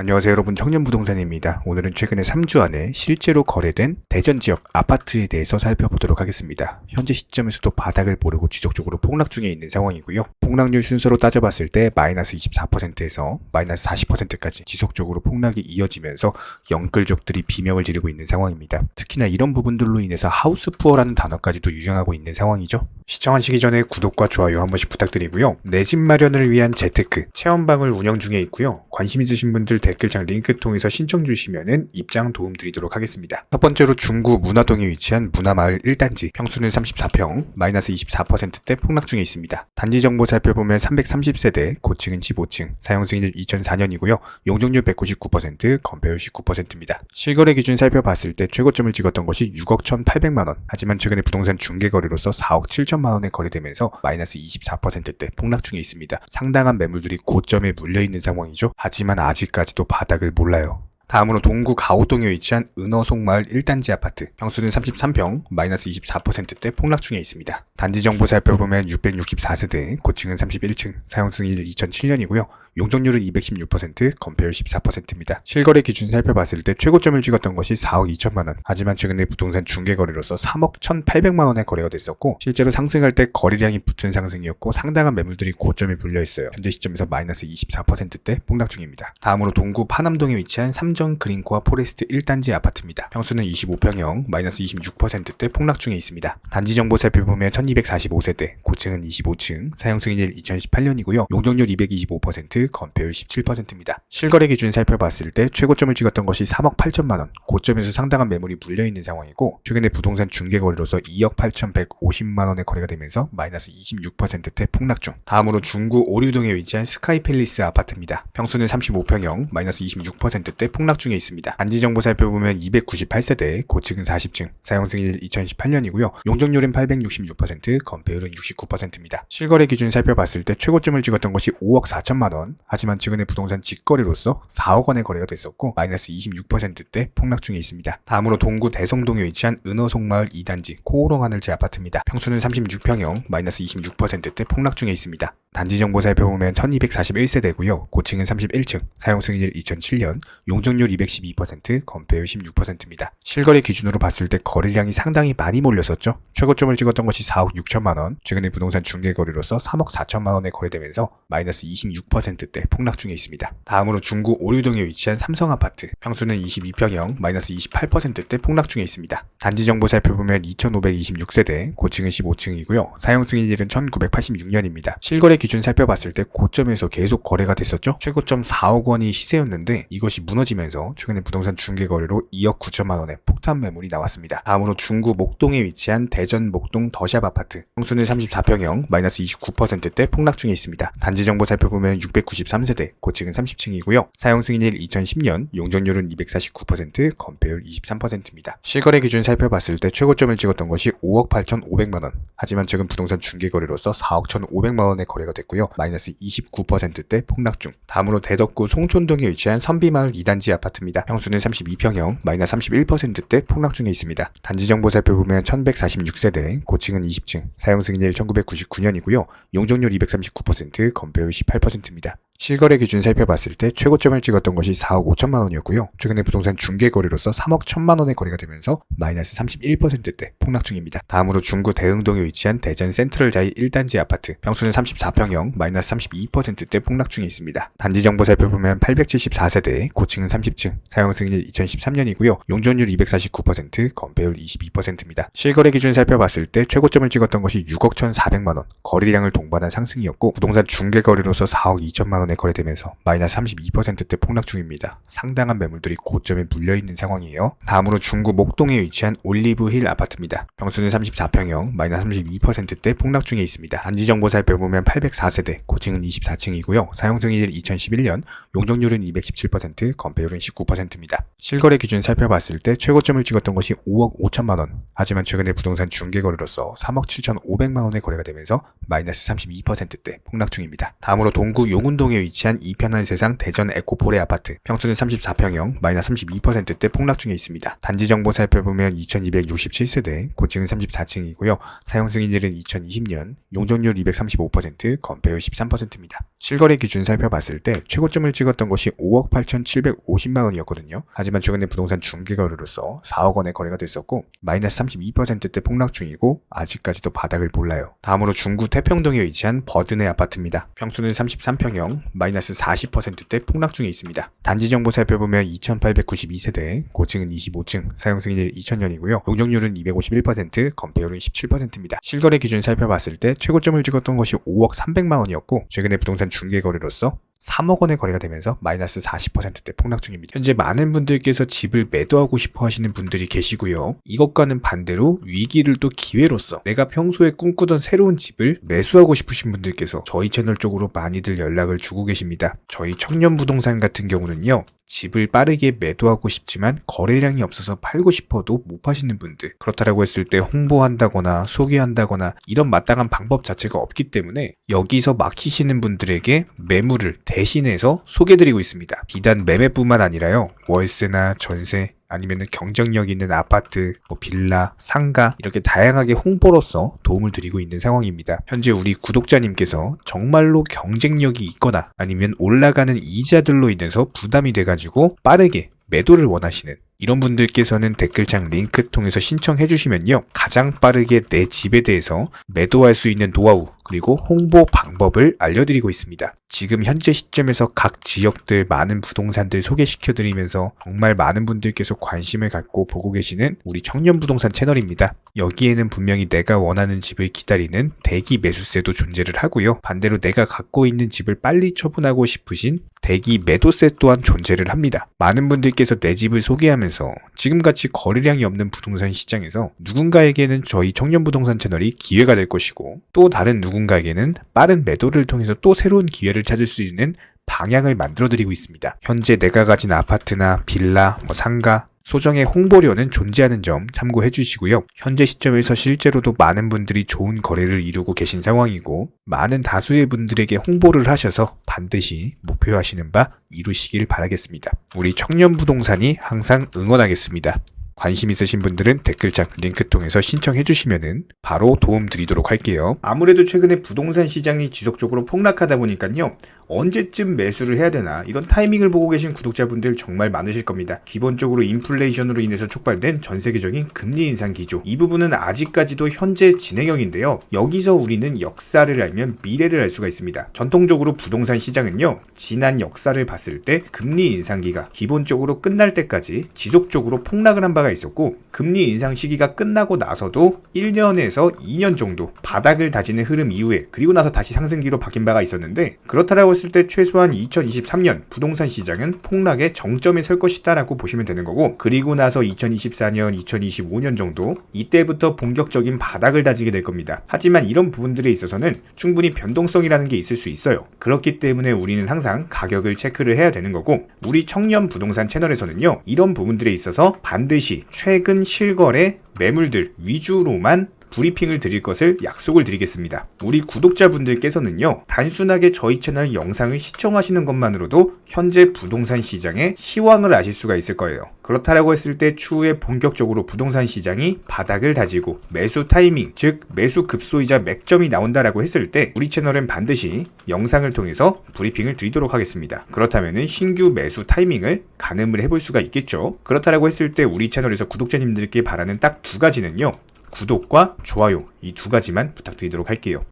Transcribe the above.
안녕하세요 여러분, 청년부동산입니다. 오늘은 최근에 3주 안에 실제로 거래된 대전 지역 아파트에 대해서 살펴보도록 하겠습니다. 현재 시점에서도 바닥을 모르고 지속적으로 폭락 중에 있는 상황이고요. 폭락률 순서로 따져봤을 때 마이너스 24%에서 마이너스 40%까지 지속적으로 폭락이 이어지면서 영끌족들이 비명을 지르고 있는 상황입니다. 특히나 이런 부분들로 인해서 하우스푸어라는 단어까지도 유행하고 있는 상황이죠. 시청하시기 전에 구독과 좋아요 한 번씩 부탁드리고요. 내 집 마련을 위한 재테크 체험방을 운영 중에 있고요. 관심 있으신 분들 댓글창 링크 통해서 신청 주시면은 입장 도움 드리도록 하겠습니다. 첫 번째로 중구 문화동에 위치한 문화마을 1단지, 평수는 34평, 마이너스 24%대 폭락 중에 있습니다. 단지 정보 살펴보면 330세대, 고층은 15층, 사용 승인일 2004년이고요. 용적률 199%, 건폐율 19%입니다. 실거래 기준 살펴봤을 때 최고점을 찍었던 것이 6억 1,800만원, 하지만 최근에 부동산 중개거래로서 4억 7천만원에 거래되면서 마이너스 24%대 폭락 중에 있습니다. 상당한 매물들이 고점에 물려있는 상황이죠. 하지만 아직까지도 바닥을 몰라요. 다음으로 동구 가오동에 위치한 은어송마을 1단지 아파트, 평수는 33평, 마이너스 24%대 폭락 중에 있습니다. 단지 정보 살펴보면 664세대, 고층은 31층, 사용 승인일 2007년이고요. 용적률은 216%, 건폐율 14%입니다. 실거래 기준 살펴봤을 때 최고점을 찍었던 것이 4억 2천만원, 하지만 최근에 부동산 중개거래로서 3억 1,800만원에 거래가 됐었고, 실제로 상승할 때 거래량이 붙은 상승이었고 상당한 매물들이 고점에 불려있어요. 현재 시점에서 마이너스 24%대 폭락 중입니다. 다음으로 동구 파남동에 위치한 삼정 그린코아 포레스트 1단지 아파트입니다. 평수는 25평형, 마이너스 26%대 폭락 중에 있습니다. 단지 정보 살펴보면 1245세대, 고층은 25층, 사용 승인일 2018년이고요. 용적률 225%, 건폐율 17%입니다. 실거래 기준 살펴봤을 때 최고점을 찍었던 것이 3억 8천만원, 고점에서 상당한 매물이 물려있는 상황이고, 최근에 부동산 중개거래로서 2억 8,150만원에 거래가 되면서 마이너스 26%대 폭락 중. 다음으로 중구 오류동에 위치한 스카이팰리스 아파트입니다. 평수는 35평형, 마이너스 26%대 폭락 중에 있습니다. 단지 정보 살펴보면 298세대, 고층은 40층, 사용 승인일 2018년이고요. 용적률은 866%, 건폐율은 69%입니다. 실거래 기준 살펴봤을 때 최고점을 찍었던 것이 5억 4천만원, 하지만 최근에 부동산 직거래로서 4억 원의 거래가 됐었고 마이너스 26%대 폭락 중에 있습니다. 다음으로 동구 대성동에 위치한 은어송마을 2단지 코오롱 하늘지 아파트입니다. 평수는 36평형, 마이너스 26%대 폭락 중에 있습니다. 단지 정보 살펴보면 1241세대고요. 고층은 31층, 사용 승인일 2007년, 용적률 212%, 건폐율 16%입니다. 실거래 기준으로 봤을 때 거래량이 상당히 많이 몰렸었죠. 최고점을 찍었던 것이 4억 6천만원, 최근에 부동산 중개거래로서 3억 4천만원에 거래되면서 마이너스 26%대 폭락 중에 있습니다. 다음으로 중구 오류동에 위치한 삼성아파트, 평수는 22평형, 마이너스 28%대 폭락 중에 있습니다. 단지 정보 살펴보면 2526세대, 고층은 15층이고요. 사용 승인일은 1986년입니다. 실거래 기준 살펴봤을 때 고점에서 계속 거래가 됐었죠. 최고점 4억 원이 시세였는데 이것이 무너지면서 최근에 부동산 중개거래로 2억 9천만원의 폭탄 매물이 나왔습니다. 다음으로 중구 목동에 위치한 대전 목동 더샵 아파트, 평수는 34평형, 마이너스 29%대 폭락 중에 있습니다. 단지 정보 살펴보면 693세대, 고층은 30층이고요. 사용 승인일 2010년, 용적률은 249%, 건폐율 23%입니다. 실거래 기준 살펴봤을 때 최고점을 찍었던 것이 5억 8,500만원, 하지만 최근 부동산 중개거래로서 4억 1,500만원의 거래가 됐고요. 마이너스 29%대 폭락 중. 다음으로 대덕구 송촌동에 위치한 선비마을 2단지 아파트입니다. 평수는 32평형, 마이너스 31%대 폭락 중에 있습니다. 단지 정보 살펴보면 1146세대, 고층은 20층, 사용 승인일 1999년이고요. 용적률 239%, 건폐율 18%입니다. 실거래 기준 살펴봤을 때 최고점을 찍었던 것이 4억 5천만원이었고요. 최근에 부동산 중개거래로서 3억 1천만원에 거래가 되면서 마이너스 31%대 폭락 중입니다. 다음으로 중구 대흥동에 위치한 대전 센트럴자이 1단지 아파트, 평수는 34평형, 마이너스 32%대 폭락 중에 있습니다. 단지 정보 살펴보면 874세대, 고층은 30층, 사용 승인일 2013년이고요. 용적률 249%, 건폐율 22%입니다. 실거래 기준 살펴봤을 때 최고점을 찍었던 것이 6억 1,400만원, 거래량을 동반한 상승이었고 부동산 중개거래로서 4억 2천만원에 거래되면서 마이너스 32%대 폭락 중입니다. 상당한 매물들이 고점에 물려있는 상황이에요. 다음으로 중구 목동에 위치한 올리브힐 아파트입니다. 평수는 34평형, 마이너스 32%대 폭락 중에 있습니다. 단지 정보 살펴보면 804세대, 고층은 24층이고요. 사용 승인일 2011년, 용적률은 217%, 건폐율은 19%입니다. 실거래 기준 살펴봤을 때 최고점을 찍었던 것이 5억 5천만원, 하지만 최근에 부동산 중개거래로서 3억 7,500만원의 거래가 되면서 마이너스 32%대 폭락 중입니다. 다음으로 동구 용운동에 대전동에 위치한 이편한 세상 대전 에코폴의 아파트. 평수는 34평형, 마이너스 32%대 폭락 중에 있습니다. 단지 정보 살펴보면 2267세대, 고층은 34층이고요. 사용 승인일은 2020년, 용적률 235%, 건폐율 13%입니다. 실거래 기준 살펴봤을 때 최고점을 찍었던 것이 5억 8,750만 원이었거든요. 하지만 최근에 부동산 중개거래로서 4억 원의 거래가 됐었고 마이너스 32%대 폭락 중이고 아직까지도 바닥을 몰라요. 다음으로 중구 태평동에 위치한 버든의 아파트입니다. 평수는 33평형, 마이너스 40%대 폭락 중에 있습니다. 단지 정보 살펴보면 2892세대, 고층은 25층, 사용 승인일 2000년이고요. 용적률은 251%, 건폐율은 17%입니다. 실거래 기준 살펴봤을 때 최고점을 찍었던 것이 5억 300만 원이었고 최근에 부동산 중개거래로서 3억 원의 거래가 되면서 마이너스 40%대 폭락 중입니다. 현재 많은 분들께서 집을 매도하고 싶어 하시는 분들이 계시고요. 이것과는 반대로 위기를 또 기회로서 내가 평소에 꿈꾸던 새로운 집을 매수하고 싶으신 분들께서 저희 채널 쪽으로 많이들 연락을 주고 계십니다. 저희 청년부동산 같은 경우는요. 집을 빠르게 매도하고 싶지만 거래량이 없어서 팔고 싶어도 못 파시는 분들, 그렇다고 했을 때 홍보한다거나 소개한다거나 이런 마땅한 방법 자체가 없기 때문에 여기서 막히시는 분들에게 매물을 대신해서 소개드리고 있습니다. 비단 매매뿐만 아니라요, 월세나 전세, 아니면 경쟁력 있는 아파트, 빌라, 상가 이렇게 다양하게 홍보로서 도움을 드리고 있는 상황입니다. 현재 우리 구독자님께서 정말로 경쟁력이 있거나 아니면 올라가는 이자들로 인해서 부담이 돼가지고 빠르게 매도를 원하시는 이런 분들께서는 댓글창 링크 통해서 신청해 주시면요. 가장 빠르게 내 집에 대해서 매도할 수 있는 노하우 그리고 홍보 방법을 알려드리고 있습니다. 지금 현재 시점에서 각 지역들 많은 부동산들 소개시켜드리면서 정말 많은 분들께서 관심을 갖고 보고 계시는 우리 청년부동산 채널입니다. 여기에는 분명히 내가 원하는 집을 기다리는 대기 매수세도 존재를 하고요. 반대로 내가 갖고 있는 집을 빨리 처분하고 싶으신 대기 매도세 또한 존재를 합니다. 많은 분들께서 내 집을 소개하면서 지금같이 거래량이 없는 부동산 시장에서 누군가에게는 저희 청년부동산 채널이 기회가 될 것이고 또 다른 누군가에게는 빠른 매도를 통해서 또 새로운 기회를 찾을 수 있는 방향을 만들어드리고 있습니다. 현재 내가 가진 아파트나 빌라, 상가, 소정의 홍보료는 존재하는 점 참고해 주시고요. 현재 시점에서 실제로도 많은 분들이 좋은 거래를 이루고 계신 상황이고 많은 다수의 분들에게 홍보를 하셔서 반드시 목표하시는 바 이루시길 바라겠습니다. 우리 청년부동산이 항상 응원하겠습니다. 관심 있으신 분들은 댓글창 링크 통해서 신청해 주시면은 바로 도움 드리도록 할게요. 아무래도 최근에 부동산 시장이 지속적으로 폭락하다 보니까요. 언제쯤 매수를 해야 되나 이런 타이밍을 보고 계신 구독자분들 정말 많으실 겁니다. 기본적으로 인플레이션으로 인해서 촉발된 전 세계적인 금리 인상 기조, 이 부분은 아직까지도 현재 진행형인데요. 여기서 우리는 역사를 알면 미래를 알 수가 있습니다. 전통적으로 부동산 시장은요. 지난 역사를 봤을 때 금리 인상기가 기본적으로 끝날 때까지 지속적으로 폭락을 한 바가 있었고 금리 인상 시기가 끝나고 나서도 1년에서 2년 정도 바닥을 다지는 흐름 이후에 그리고 나서 다시 상승기로 바뀐 바가 있었는데 그렇다라고 했을 때 최소한 2023년 부동산 시장은 폭락의 정점에 설 것이다 라고 보시면 되는 거고 그리고 나서 2024년, 2025년 정도 이때부터 본격적인 바닥을 다지게 될 겁니다. 하지만 이런 부분들에 있어서는 충분히 변동성이라는 게 있을 수 있어요. 그렇기 때문에 우리는 항상 가격을 체크를 해야 되는 거고 우리 청년 부동산 채널에서는요. 이런 부분들에 있어서 반드시 최근 실거래 매물들 위주로만 브리핑을 드릴 것을 약속을 드리겠습니다. 우리 구독자분들께서는요. 단순하게 저희 채널 영상을 시청하시는 것만으로도 현재 부동산 시장의 시황을 아실 수가 있을 거예요. 그렇다라고 했을 때 추후에 본격적으로 부동산 시장이 바닥을 다지고 매수 타이밍, 즉 매수 급소이자 맥점이 나온다라고 했을 때 우리 채널은 반드시 영상을 통해서 브리핑을 드리도록 하겠습니다. 그렇다면 신규 매수 타이밍을 가늠을 해볼 수가 있겠죠. 그렇다라고 했을 때 우리 채널에서 구독자님들께 바라는 딱 두 가지는요. 구독과 좋아요 이 두 가지만 부탁드리도록 할게요.